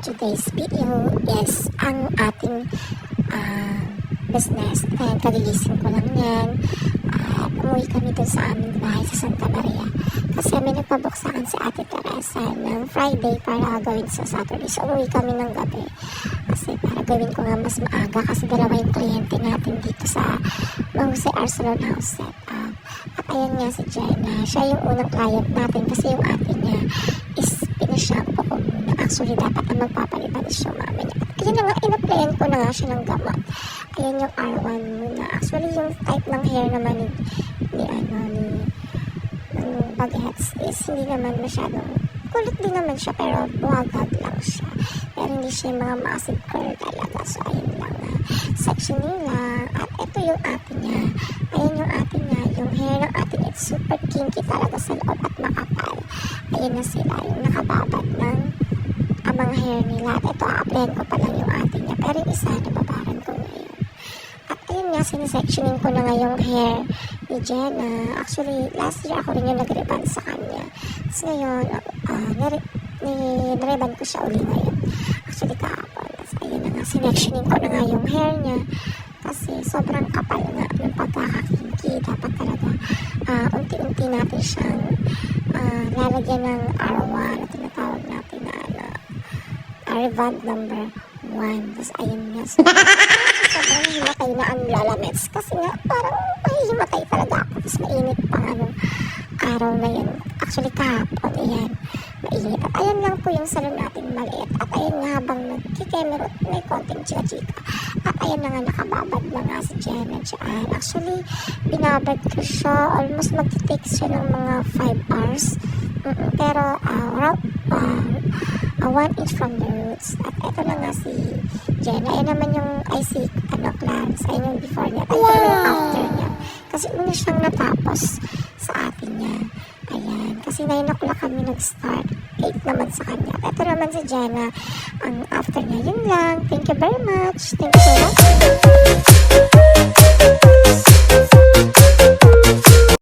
today's video is ang ating business. And kagigising ko lang yan. Umuwi kami dun sa aming bahay sa Santa Maria. Kasi may nagpabook sa akin si Ate Teresa ng Friday para gawin sa Saturday. So umuwi kami ng gabi. Kasi para gawin ko nga mas maaga kasi dalawa yung kliyente natin dito sa Jose R. Salon House Setup. At ayan nga si Jenna. Siya yung unang client natin kasi yung ate niya is pinashampoo ko muna. Actually, dapat ang magpapaliban is yung mama niya. At kaya na nga, in-applyan ko na nga siya ng gamot. Ayan yung R1 muna. Actually, yung type ng hair naman ng bagheads is hindi naman masyadong kulot din naman siya pero buhagag lang siya. Pero hindi siya yung mga massive curl talaga. So, ayun lang na sectioning lang. At ito yung ate niya. Ayan yung ate niya. Yung hair ng ate niya it's super kinky talaga sa loob at makapal. Ayan na sila yung nakababad ng mga hair nila. At ito, a-applyan ko pa lang yung ate niya. Pero yung isa, nababaran ko ngayon. At ayun nga, sinisectioning ko na nga yung hair ni Jenna. Actually, last year ako rin yung nag-reband sa kanya. Tapos ngayon, nireban ko siya uli ngayon. Actually, kahapon. Tapos ayun na nga, sinectioning ko na nga yung hair niya. Kasi sobrang kapal nga yung pagkakakinki. Dapat talaga unti-unti natin siyang lalagyan ng R1 na tinatawag natin na R-Band number 1. Tapos ayun nga. So, sobrang himatay na ang lalamets. Kasi nga, parang mahihimatay talaga ako. Tapos mainit pa nga nung araw na yan. Actually, kahapon, ayan, mainit. At ayan lang po yung salon natin maliit. At ayan nga habang nagkikemerot, may konting chika-chika. At ayan na nga, nakababad na nga si Jenna dyan. Actually, binabad ko siya. Almost mag-take siya ng mga 5 hours. Pero, 1 inch from the roots. At ito na nga si Jenna. Ayan naman yung IC class. Ayan yung before niya. At ito naman yung after niya. Kasi una siyang natapos sa atin niya. Ayan. Kasi 9 o'clock kami nag-start. 8 naman sa kanya. At ito naman si Jenna. Ang after niya. Yun lang. Thank you very much. Thank you so much.